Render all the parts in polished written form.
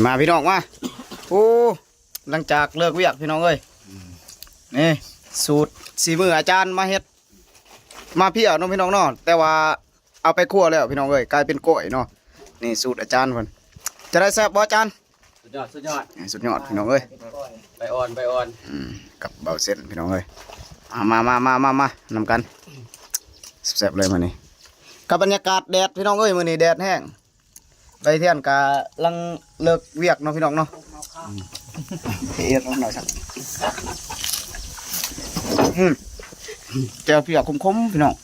มาพี่น้องมาโอ้หลังจากเลิกเวียกพี่น้องเอ้ยนี่สูตรสีมืออาจารย์มาเฮ็ดมาพี่น้องพี่น้องเนาะแต่ว่าเอาไปคั่วแล้วพี่น้องเอ้ยกลายเป็นกล้วยเนาะนี่สูตรอาจารย์เพิ่นจะได้แซ่บบ่อาจารย์สุดยอดสุดยอดสุดยอดพี่น้องเอ้ยใบอ่อนใบอ่อนกับเบาเส้นพี่น้องเอ้ยมานำกันแซ่บเลยมื้อนี้กับบรรยากาศแดดพี่น้องเอ้ยมื้อนี้แดดแห้งใบเทียนกะลังเลิกเวียกเนาะพี่น้องเนาะเอียดลงหน่อยสักแก้วเปียกคมๆพี่น้อง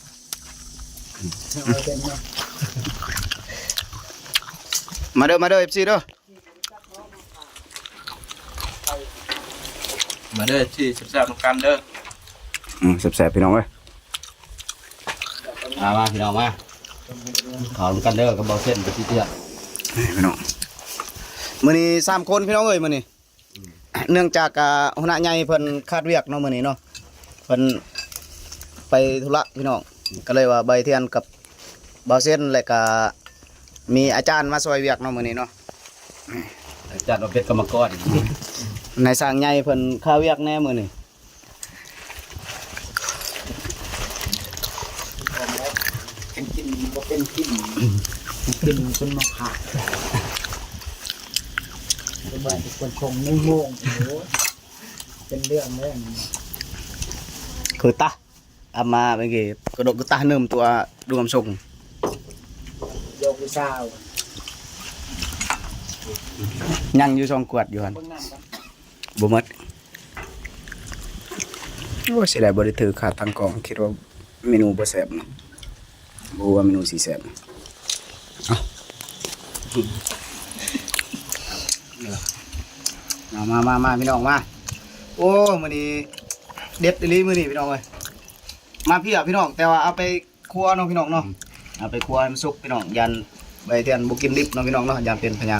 มาเด้อ FC เด้อมาเด้อที่แซ่บๆตรงกันเด้อแซ่บๆพี่น้องเอ้ยมาพี่น้องมาขอตรงกันเด้อกับเบาเส้นไปที่เตี้ยพี่น้องมื้อนี้3คนพี่น้องเอ้ยมื้อนี้เนื่องจากหัวหน้าใหญ่เพิ่นคาดเวียกเนาะมื้อนี้เนาะเพิ่นไปธุระพี่น้องก็เลยว่าใบเทียนกับเบาเส้นแล้วก็มีอาจารย์มาช่วยเวียกเนาะมื้อนี้เนาะอาจารย์เอาเป็ดกรรมกรนายสร้างใหญ่เพิ่นคาเวียกแน่มื้อนี้กินบ่เป็นกินเป็นมะขามเป็นบ้านคนชงไม่โง่โอ้เป็นเรื่องเลยคือตาเอามาเมื่อกี้กระดกกระตาเนิ่มตัวรวมส่งโยกวิชาวยังอยู่2ขวดอยู่หั่นบ่หมดโอ้สิได้บ่ได้ถือขาดทางกองคิดว่าเมนูบ่แซ่บเนาะบ่ว่าเมนูสิแซ่บมาพี่น้องมาโอ้มื้อนี้เด็ดอีหลีมื้อนี้พี่น้องเอ้ยมาพี่พี่น้องแต่ว่าเอาไปครัวเนาะพี่น้องเนาะเอาไปครัวให้มันสุกพี่น้องยันใบเทียนบ่กินดิบเนาะพี่น้องเนาะยันเป็นพญา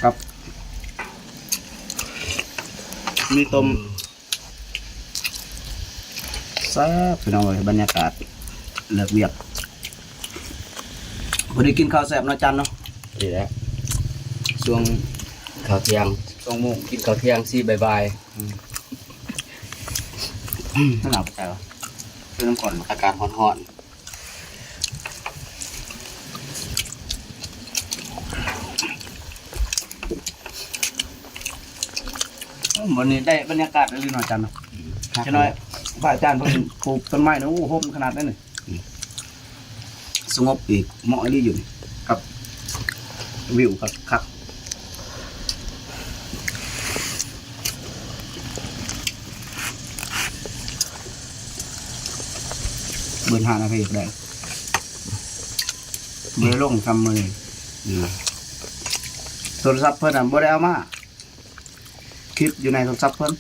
ครับมีต้มแซ่บพี่น้องเอ้ยบรรยากาศเลิกเวียกพอดีกินข้าวแซ่บเนาะจันเนาะดีแล้วช่วงข้าวเที่ยง2 โมงกินข้าวเที่ยง4บ่ายๆหนาวไปวะคือน้ำก่อนอากาศร้อนๆวันนี้ได้บรรยากาศเลยหน่อยจันเนาะจะน้อยพระอาจารย์เพิ่งปลูกต้นไม้นะโอ้โหขนาดนั้นเลยสงบอีกเหมาะเลยอยู่กับวิวครับเบิร์น5 นาทีได้เบอร์ลงทำมือโทรศัพท์เพิ่นบ่ได้เอามาคลิปอยู่ในโทรศัพท์เพิ่น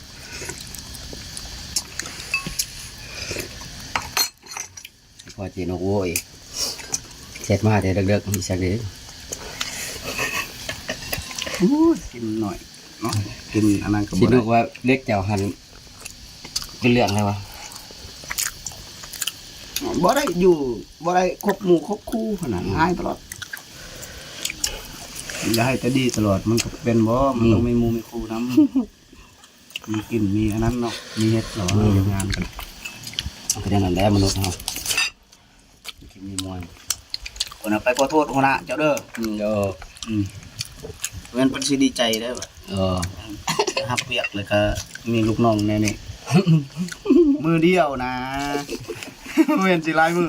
พอจีนโว้ยเสร็จมาเดี๋ยวเด็กๆมีสักนิดกินหน่อยเนาะกินอันนั้นก็บ่ได้คิดว่าเล็กแจ่วหันเป็นเรื่องอะไรวะบ่ได้อยู่บ่ได้คบหมู่คบคู่ขนาดง่ายตลอดอย่าให้แต่ดีตลอดมันก็เป็นบ่มันต้องมีหมู่มีคู่นำมีกินมีอันนั้นเนาะมีเฮ็ดหรอมีงานกันก็ได้นั่นแหละมนุษย์เฮากินมีมวยคนเอาไปขอโทษหัวหน้าเจ้าเด้อเงินเพิ่นสิดีใจเด้อฮับเปียกเลยก็มีลูกน้องแน่นี่มือเดียวนะเว้นสิลายมือ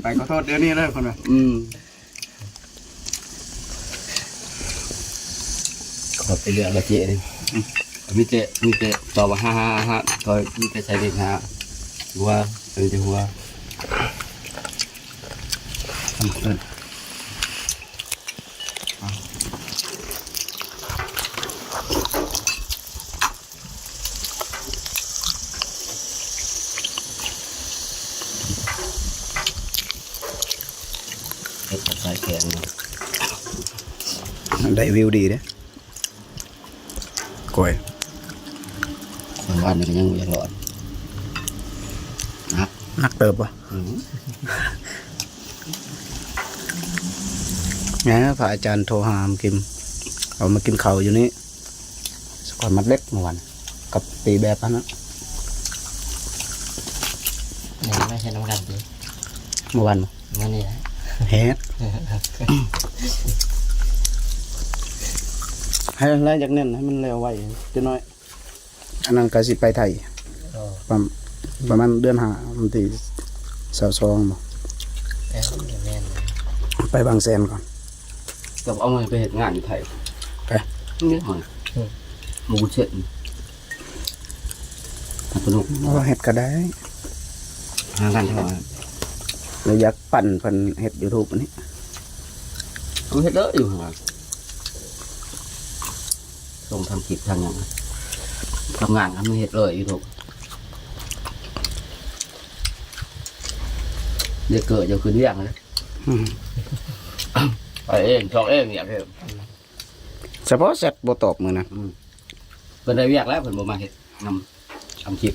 ไปขอโทษเดี๋ยวนี้เลยคนน่ะขอไปเรื่องละเจนี่มีเตะต่อว่า5ถอยมีแต่ใส่เด็กหัวเป็นจะหัวทำเกินใส่แขนได้วิวดีเด้กล้วยวันนี้ก็ยังไม่รอดนักเติบวะ นะพระอาจารย์โทรหามกิมเอามากินข้าวอยู่นี่สกอนมัดเล็กเมื่อวันกับตีแบบนั้นนะ เนี่ยไม่ใช่น้ำกันดิ เมื่อวัน มันนี่นะ เฮ็ดให้ไล่จากเน้นให้มันเร็วไว้จะน้อยอันนั้นก็สิไปไทย โอ้ ประมาณเดือนห้าวันที่22บ่ แม่น ไปบางแสนก่อน ก็เอามาไปเฮ็ดงานอยู่ไทย ไป นี่หอยหมูเช็ดสนุก ว่าเฮ็ดก็ได้ หางานเท่าไหร่ เลยอยากปั่นเพิ่นเฮ็ด YouTube อันนี้ กูเฮ็ดเด้ออยู่ห่างส่งทำคลิปทำอย่างทำงานทำเฮ็ดเลยอยู่ถูกเด็กเกิดจะคืนเรียกเลย อืม ไปเองชองเองเนี่ยเพิ่ม เฉพาะแซดบ่ตอบมื้อนะ เพิ่นได้เรียกแล้วเพิ่นบ่มาเฮ็ดนำทำคลิป